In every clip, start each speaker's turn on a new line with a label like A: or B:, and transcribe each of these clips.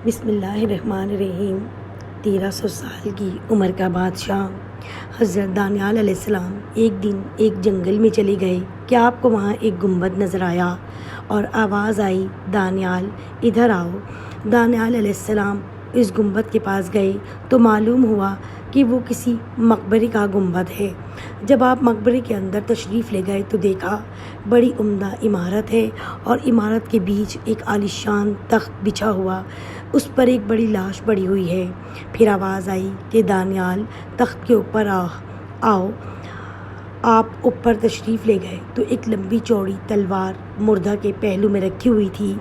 A: بسم اللہ الرحمن الرحیم۔ 1300 سال کی عمر کا بادشاہ حضرت دانیال علیہ السلام ایک دن ایک جنگل میں چلے گئے کہ آپ کو وہاں ایک گنبد نظر آیا اور آواز آئی، دانیال ادھر آؤ۔ دانیال علیہ السلام اس گنبد کے پاس گئے تو معلوم ہوا کہ وہ کسی مقبرے کا گنبد ہے۔ جب آپ مقبرے کے اندر تشریف لے گئے تو دیکھا بڑی عمدہ عمارت ہے اور عمارت کے بیچ ایک عالیشان تخت بچھا ہوا، اس پر ایک بڑی لاش پڑی ہوئی ہے۔ پھر آواز آئی کہ دانیال تخت کے اوپر آؤ۔ آپ اوپر تشریف لے گئے تو ایک لمبی چوڑی تلوار مردہ کے پہلو میں رکھی ہوئی تھی۔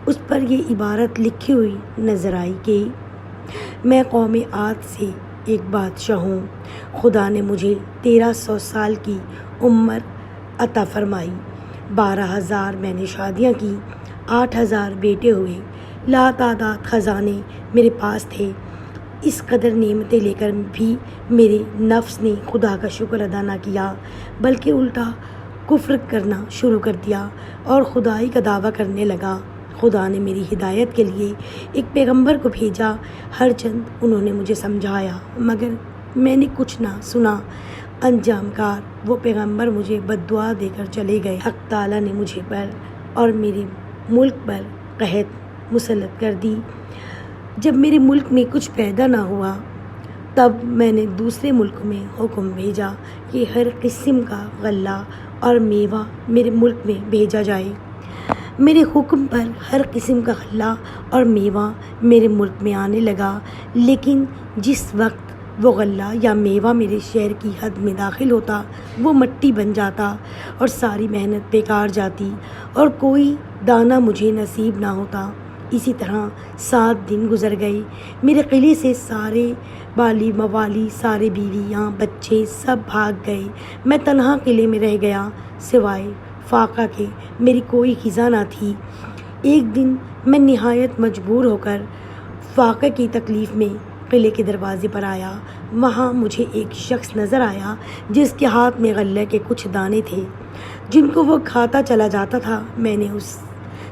A: اس پر یہ عبارت لکھی ہوئی نظر آئی کہ میں قوم عاد سے ایک بادشاہ ہوں، خدا نے مجھے 1300 سال کی عمر عطا فرمائی، 12,000 میں نے شادیاں کی، 8,000 بیٹے ہوئے، لاتعداد خزانے میرے پاس تھے۔ اس قدر نعمتیں لے کر بھی میرے نفس نے خدا کا شکر ادا نہ کیا، بلکہ الٹا کفر کرنا شروع کر دیا اور خدائی کا دعویٰ کرنے لگا۔ خدا نے میری ہدایت کے لیے ایک پیغمبر کو بھیجا، ہر چند انہوں نے مجھے سمجھایا مگر میں نے کچھ نہ سنا۔ انجام کار وہ پیغمبر مجھے بد دعا دے کر چلے گئے۔ حق تعالیٰ نے مجھے پر اور میرے ملک پر قحط مسلط کر دی۔ جب میرے ملک میں کچھ پیدا نہ ہوا تب میں نے دوسرے ملک میں حکم بھیجا کہ ہر قسم کا غلہ اور میوہ میرے ملک میں بھیجا جائے۔ میرے حکم پر ہر قسم کا غلہ اور میوہ میرے ملک میں آنے لگا، لیکن جس وقت وہ غلہ یا میوہ میرے شہر کی حد میں داخل ہوتا وہ مٹی بن جاتا اور ساری محنت بیکار جاتی اور کوئی دانہ مجھے نصیب نہ ہوتا۔ اسی طرح 7 دن گزر گئے، میرے قلعے سے سارے بالی موالی، سارے بیویاں بچے سب بھاگ گئے، میں تنہا قلعے میں رہ گیا، سوائے فاقہ کے میری کوئی غذا نہ تھی۔ ایک دن میں نہایت مجبور ہو کر فاقہ کی تکلیف میں قلعے کے دروازے پر آیا۔ وہاں مجھے ایک شخص نظر آیا جس کے ہاتھ میں غلے کے کچھ دانے تھے جن کو وہ کھاتا چلا جاتا تھا۔ میں نے اس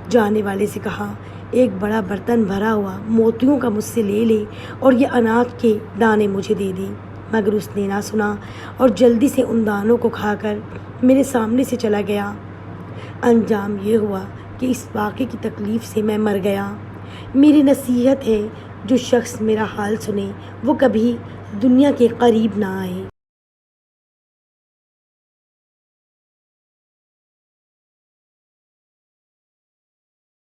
A: جانے والے سے کہا، ایک بڑا برتن بھرا ہوا موتیوں کا مجھ سے لے لے اور یہ اناج کے دانے مجھے دے دے، مگر اس نے نہ سنا اور جلدی سے ان دانوں کو کھا کر میرے سامنے سے چلا گیا۔ انجام یہ ہوا کہ اس واقعے کی تکلیف سے میں مر گیا۔ میری نصیحت ہے، جو شخص میرا حال سنے وہ کبھی دنیا کے قریب نہ آئے۔